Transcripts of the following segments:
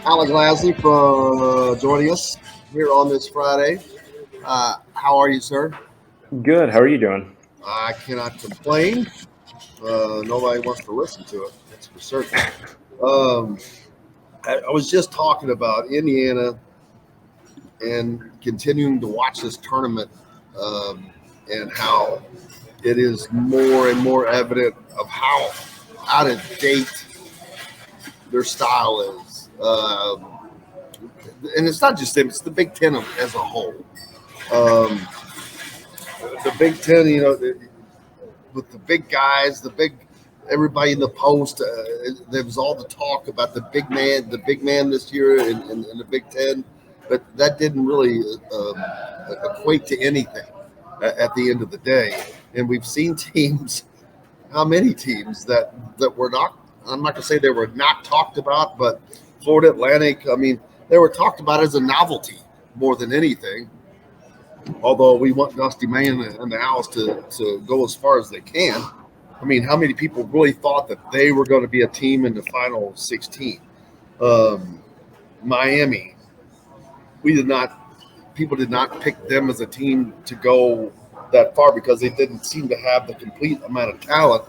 Alec Lasley for joining us here on this Friday. How are you, sir? Good. How are you doing? I cannot complain. Nobody wants to listen to it. That's for certain. Um, I was just talking about Indiana and continuing to watch this tournament and how it is more and more evident of how out of date their style is. And it's not just them; it's the Big Ten as a whole. Um, the Big Ten, with the big guys, everybody in the post. There was all the talk about the big man this year in the Big Ten, but that didn't really equate to anything at the end of the day. And we've seen teams, how many teams that were not. I'm not going to say they were not talked about, but Florida Atlantic. I mean, they were talked about as a novelty more than anything. Although we want Dusty May and the Owls to go as far as they can. I mean, how many people really thought that they were going to be a team in the final 16? Um, Miami, we did not. People did not pick them as a team to go that far because they didn't seem to have the complete amount of talent.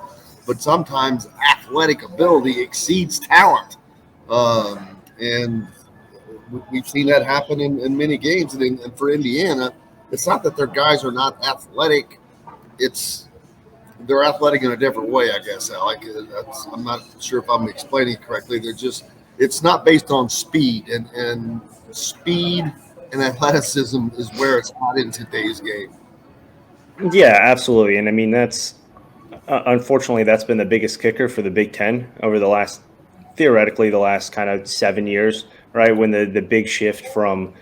But sometimes athletic ability exceeds talent, and we've seen that happen in many games. And for Indiana, it's not that their guys are not athletic; it's they're athletic in a different way, I guess. I'm not sure if I'm explaining it correctly. It's not based on speed, and speed and athleticism is where it's not in today's game. Yeah, absolutely. And I mean, that's unfortunately that's been the biggest kicker for the Big Ten over theoretically, the last kind of 7 years, right? When the big shift from,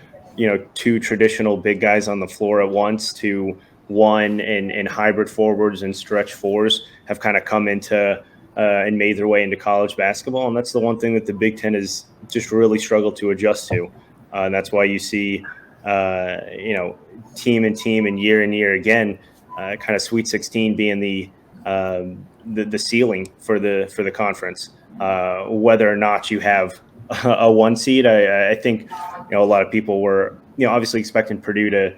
two traditional big guys on the floor at once to one and hybrid forwards and stretch fours have kind of come into and made their way into college basketball. And that's the one thing that the Big Ten has just really struggled to adjust to. And that's why you see, team and year again, kind of Sweet 16 being the ceiling for the conference. Whether or not you have a one seed, I think a lot of people were obviously expecting Purdue to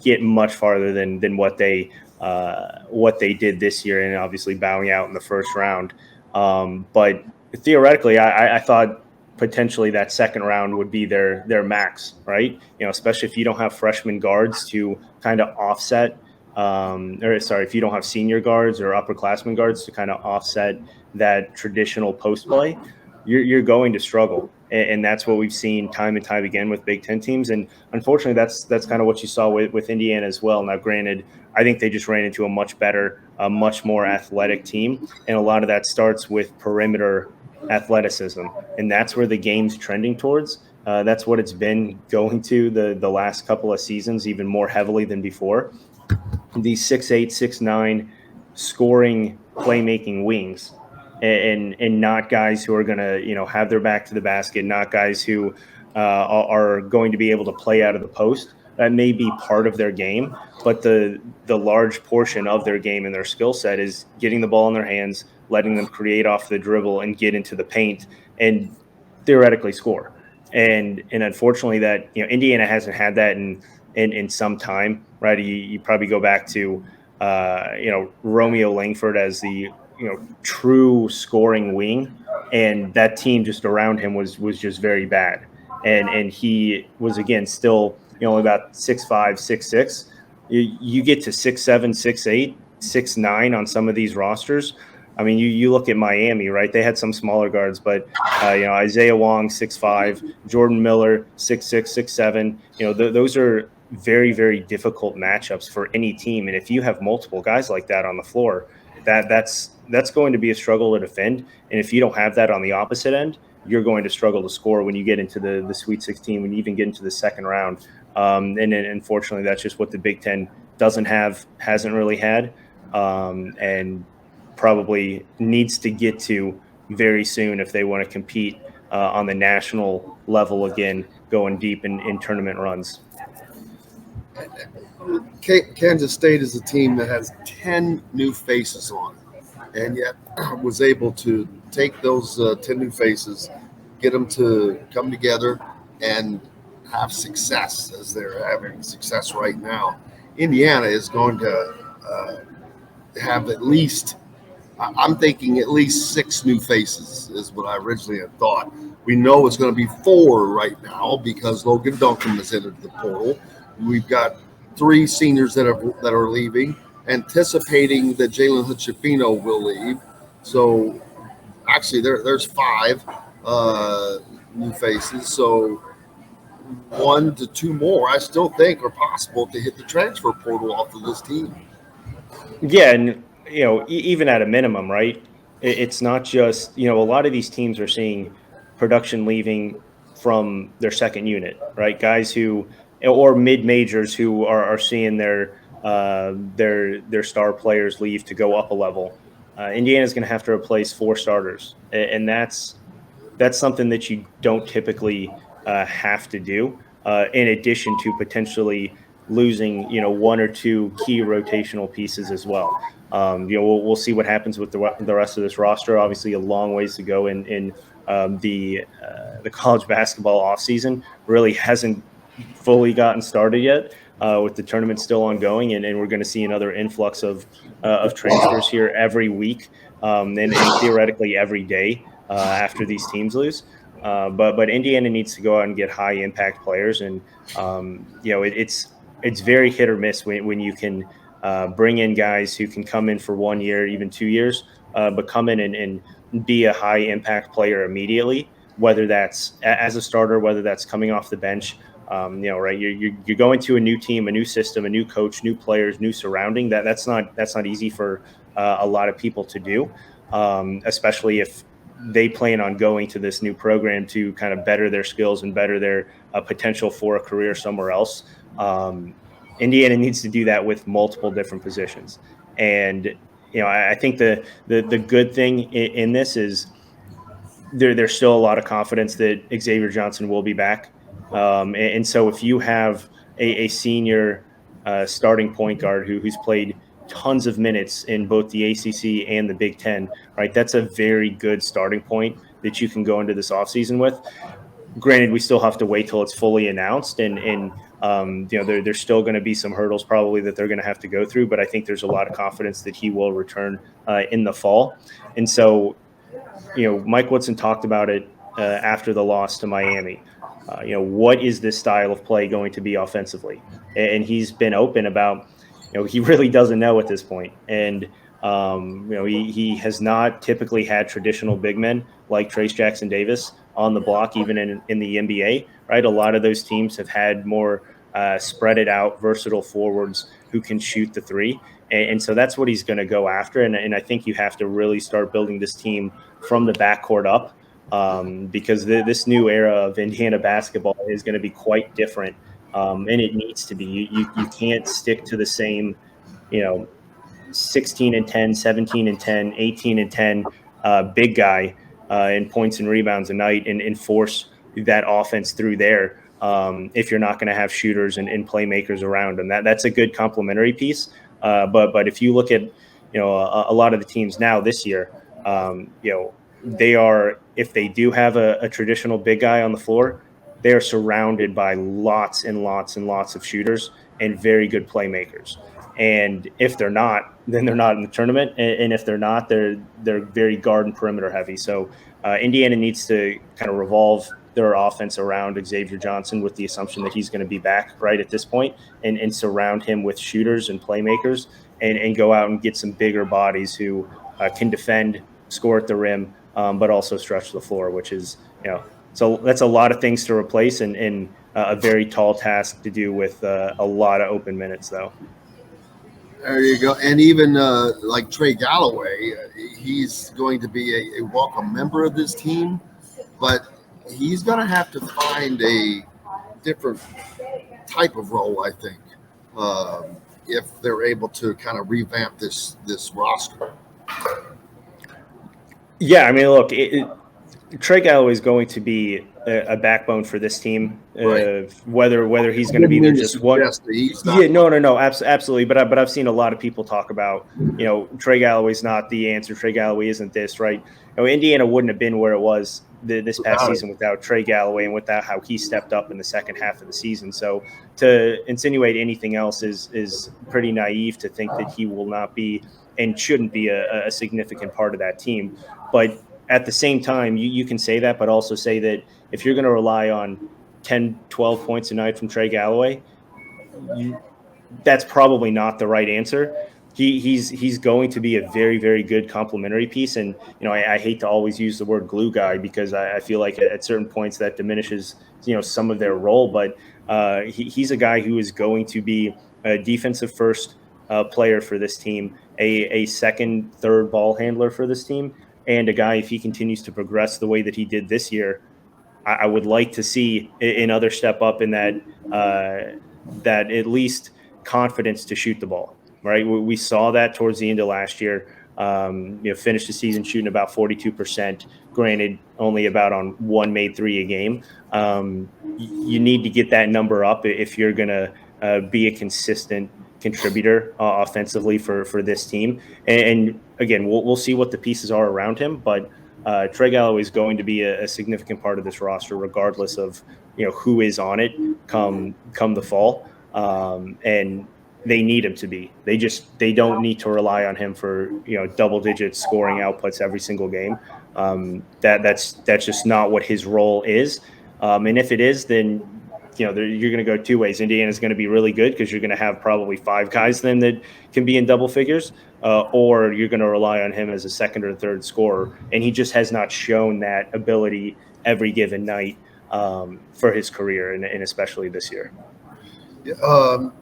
get much farther than what they did this year, and obviously bowing out in the first round. But theoretically, I thought potentially that second round would be their max, right? Especially if you don't have freshman guards to kind of offset, or sorry, if you don't have senior guards or upperclassmen guards to kind of offset that traditional post play, you're going to struggle. And that's what we've seen time and time again with Big Ten teams. And unfortunately, that's kind of what you saw with Indiana as well. Now, granted, I think they just ran into a much better, much more athletic team. And a lot of that starts with perimeter athleticism. And that's where the game's trending towards. That's what it's been going to the last couple of seasons, even more heavily than before. These 6'8", 6'9", scoring, playmaking wings, and not guys who are going to have their back to the basket, not guys who are going to be able to play out of the post. That may be part of their game, but the large portion of their game and their skill set is getting the ball in their hands, letting them create off the dribble and get into the paint and theoretically score. And unfortunately, that Indiana hasn't had that in some time, right? You probably go back to Romeo Langford as the true scoring wing, and that team just around him was just very bad. And he was again still only about 6'5", 6'6". You get to 6'7", 6'8", 6'9" on some of these rosters. I mean, you look at Miami, right? They had some smaller guards, but Isaiah Wong 6'5", Jordan Miller 6'6", 6'7". Those are very, very difficult matchups for any team. And if you have multiple guys like that on the floor, that's going to be a struggle to defend. And if you don't have that on the opposite end, you're going to struggle to score when you get into the Sweet 16, when you even get into the second round. And unfortunately, that's just what the Big Ten hasn't really had, and probably needs to get to very soon if they want to compete on the national level again, going deep in tournament runs. Kansas State is a team that has 10 new faces on it, and yet was able to take those 10 new faces get them to come together and have success as they're having success right now. Indiana is going to have at least, I'm thinking at least 6 new faces is what I originally had thought. We know it's going to be 4 right now because Logan Duncan has entered the portal. We've got 3 seniors that are leaving, anticipating that Jalen Hood-Schifino will leave. So actually, there's 5 new faces. So 1 to 2 more, I still think, are possible to hit the transfer portal off of this team. Yeah, and even at a minimum, right? It's not just a lot of these teams are seeing production leaving from their second unit, right? Guys who or mid majors who are seeing their star players leave to go up a level. Indiana's going to have to replace 4 starters, and that's something that you don't typically have to do. In addition to potentially losing, 1 or 2 key rotational pieces as well. We'll see what happens with the rest of this roster. Obviously, a long ways to go in the college basketball offseason. Really hasn't fully gotten started yet. With the tournament still ongoing, and we're going to see another influx of transfers here every week, and theoretically every day after these teams lose. But Indiana needs to go out and get high impact players, and it's very hit or miss when you can bring in guys who can come in for 1 year, even 2 years, but come in and be a high impact player immediately, whether that's as a starter, whether that's coming off the bench. Right? You're going to a new team, a new system, a new coach, new players, new surrounding. That's not easy for a lot of people to do, especially if they plan on going to this new program to kind of better their skills and better their potential for a career somewhere else. Indiana needs to do that with multiple different positions, and I think the good thing in this is there's still a lot of confidence that Xavier Johnson will be back. And so if you have a senior starting point guard who's played tons of minutes in both the ACC and the Big Ten, right, that's a very good starting point that you can go into this offseason with. Granted, we still have to wait till it's fully announced, and there's still going to be some hurdles probably that they're going to have to go through. But I think there's a lot of confidence that he will return in the fall. And so, Mike Woodson talked about it after the loss to Miami. What is this style of play going to be offensively? And he's been open about, he really doesn't know at this point. And, he has not typically had traditional big men like Trace Jackson Davis on the block, even in the NBA, right? A lot of those teams have had more spread it out, versatile forwards who can shoot the 3. And so that's what he's going to go after. And I think you have to really start building this team from the backcourt up. Because this new era of Indiana basketball is going to be quite different, and it needs to be. You can't stick to the same, 16 and 10, 17 and 10, 18 and 10 big guy in points and rebounds a night and force that offense through there if you're not going to have shooters and playmakers around. And that's a good complementary piece. But if you look at, a lot of the teams now this year, they are, if they do have a traditional big guy on the floor, they are surrounded by lots and lots and lots of shooters and very good playmakers. And if they're not, then they're not in the tournament. And if they're not, they're very guard and perimeter heavy. So Indiana needs to kind of revolve their offense around Xavier Johnson with the assumption that he's going to be back right at this point, and surround him with shooters and playmakers and go out and get some bigger bodies who can defend, score at the rim, but also stretch the floor, which is, so that's a lot of things to replace and a very tall task to do with a lot of open minutes, though. There you go. And even like Trey Galloway, he's going to be a welcome member of this team, but he's going to have to find a different type of role, I think, if they're able to kind of revamp this roster. Yeah, I mean, look, Trey Galloway is going to be a backbone for this team. Right. Whether he's going to be there just one. Yeah, no, absolutely. But I've seen a lot of people talk about, Trey Galloway's not the answer. Trey Galloway isn't this, right? Indiana wouldn't have been where it was this past season without Trey Galloway and without how he stepped up in the second half of the season. So to insinuate anything else is pretty naive to think that he will not be and shouldn't be a significant part of that team. But at the same time, you can say that, but also say that if you're going to rely on 10, 12 points a night from Trey Galloway, that's probably not the right answer. He's going to be a very, very good complementary piece. And, I hate to always use the word glue guy because I feel like at certain points that diminishes, some of their role. But he's a guy who is going to be a defensive first player for this team, a second, third ball handler for this team, and a guy, if he continues to progress the way that he did this year, I would like to see another step up in that at least confidence to shoot the ball. Right, we saw that towards the end of last year. Finished the season shooting about 42%. Granted, only about on one made three a game. You need to get that number up if you're going to be a consistent contributor offensively for this team. And again, we'll see what the pieces are around him, but Trey Galloway is going to be a significant part of this roster, regardless of who is on it come the fall. And they need him to be. They don't need to rely on him for double digit scoring outputs every single game. That's just not what his role is. And if it is, then you're going to go two ways. Indiana's going to be really good because you're going to have probably five guys then that can be in double figures, or you're going to rely on him as a second or third scorer. And he just has not shown that ability every given night for his career, and especially this year. And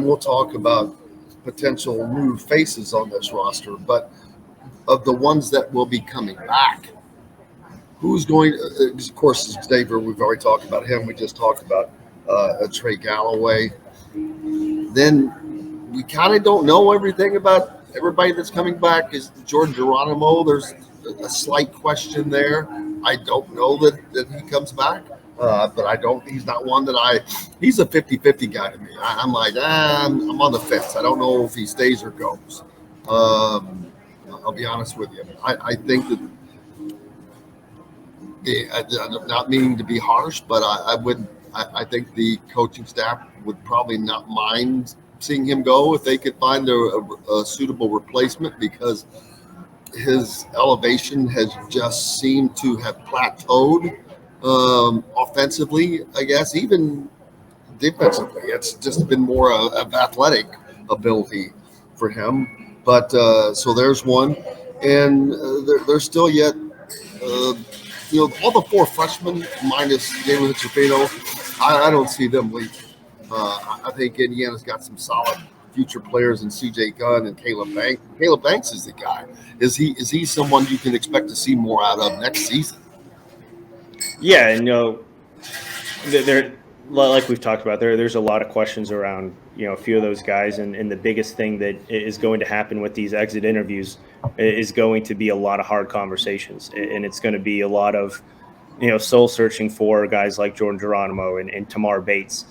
we'll talk about potential new faces on this roster, but of the ones that will be coming back, who's going to, of course, Xavier, we've already talked about him. We just talked about Trey Galloway. Then we kind of don't know everything about everybody that's coming back. Is Jordan Geronimo? There's a slight question there. I don't know that he comes back. But he's not one that he's a 50-50 guy to me. I'm like, I'm on the fence. I don't know if he stays or goes. I'll be honest with you. I think that, I'm not meaning to be harsh, but I think the coaching staff would probably not mind seeing him go if they could find a suitable replacement, because his elevation has just seemed to have plateaued. Offensively, I guess, even defensively, it's just been more of athletic ability for him. But so there's one, and there's still yet, all the four freshmen minus David Chapino, I don't see them leaving. I think Indiana's got some solid future players in C.J. Gunn and Caleb Banks. Caleb Banks is the guy. Is he someone you can expect to see more out of next season? Yeah, and there, like we've talked about, there's a lot of questions around a few of those guys, and the biggest thing that is going to happen with these exit interviews is going to be a lot of hard conversations, and it's going to be a lot of soul searching for guys like Jordan Geronimo and Tamar Bates,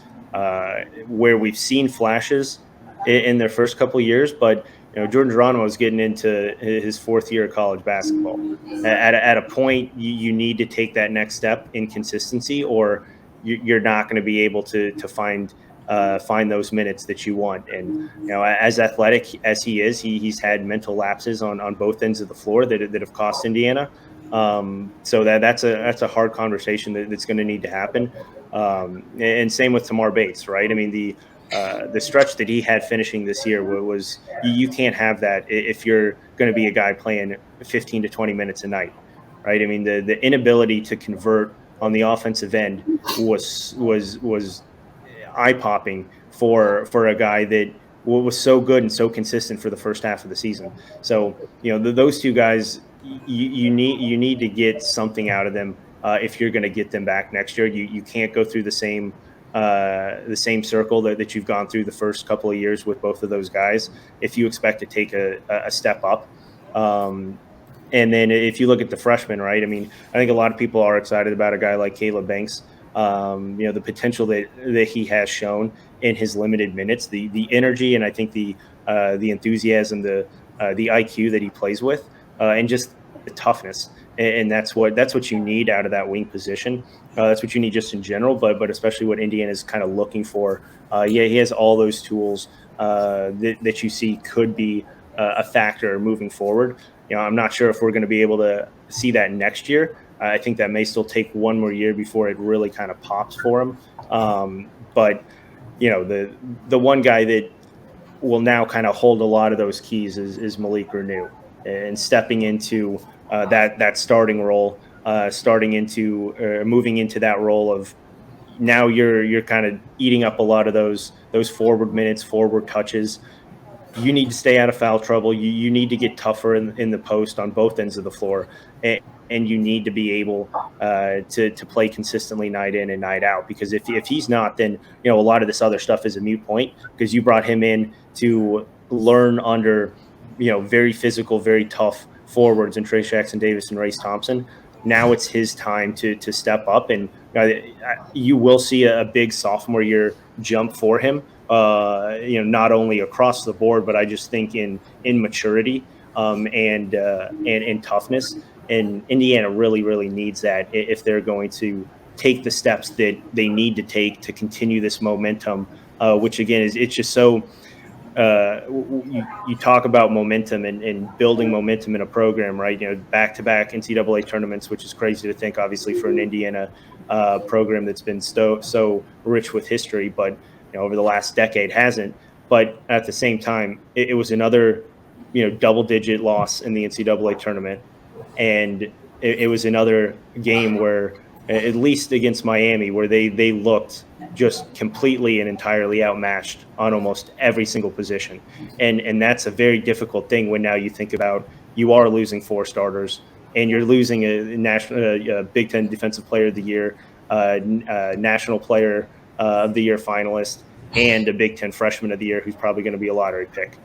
where we've seen flashes in their first couple of years, but Jordan Geronimo is getting into his fourth year of college basketball. At a point, you need to take that next step in consistency, or you're not going to be able to find those minutes that you want. And as athletic as he is, he's had mental lapses on both ends of the floor that have cost Indiana. So that's a hard conversation that's going to need to happen. And same with Tamar Bates, right? I mean, the stretch that he had finishing this year was you can't have that if you're going to be a guy playing 15 to 20 minutes a night, right? I mean, the inability to convert on the offensive end was eye-popping for a guy that was so good and so consistent for the first half of the season. So those two guys, you need to get something out of them if you're going to get them back next year. You can't go through the same circle that you've gone through the first couple of years with both of those guys if you expect to take a step up. And then if you look at the freshmen, right, I mean, I think a lot of people are excited about a guy like Caleb Banks, the potential that he has shown in his limited minutes, the energy, and I think the enthusiasm, the IQ that he plays with, and just the toughness. and that's what you need out of that wing position. That's what you need just in general, but especially what Indiana is kind of looking for. Yeah, he has all those tools that you see could be a factor moving forward. I'm not sure if we're going to be able to see that next year. I think that may still take one more year before it really kind of pops for him. But the one guy that will now kind of hold a lot of those keys is Malik Renew, and stepping into that starting role, starting into moving into that role of now you're kind of eating up a lot of those forward minutes, forward touches. You need to stay out of foul trouble. You need to get tougher in the post on both ends of the floor, and you need to be able to play consistently night in and night out. Because if he's not, then a lot of this other stuff is a mute point, because you brought him in to learn under very physical, very tough forwards and Trace Jackson Davis and Race Thompson. Now it's his time to step up, and you will see a big sophomore year jump for him. Not only across the board, but I just think in maturity and toughness. And Indiana really, really needs that if they're going to take the steps that they need to take to continue this momentum. Which again it's just so. You talk about momentum and building momentum in a program, right? Back-to-back NCAA tournaments, which is crazy to think, obviously, for an Indiana program that's been so rich with history, but over the last decade hasn't. But at the same time, it was another double-digit loss in the NCAA tournament, and it was another game where, at least against Miami, where they looked just completely and entirely outmatched on almost every single position. And that's a very difficult thing when now you think about you are losing 4 starters and you're losing a national Big Ten Defensive Player of the Year, National Player of the Year finalist, and a Big Ten Freshman of the Year who's probably going to be a lottery pick.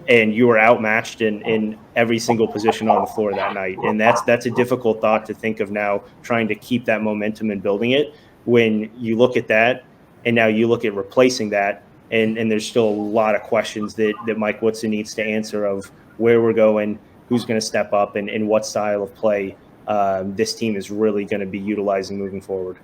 And you were outmatched in every single position on the floor that night. And that's a difficult thought to think of now, trying to keep that momentum and building it, when you look at that and now you look at replacing that, and there's still a lot of questions that Mike Woodson needs to answer of where we're going, who's going to step up, and what style of play this team is really going to be utilizing moving forward.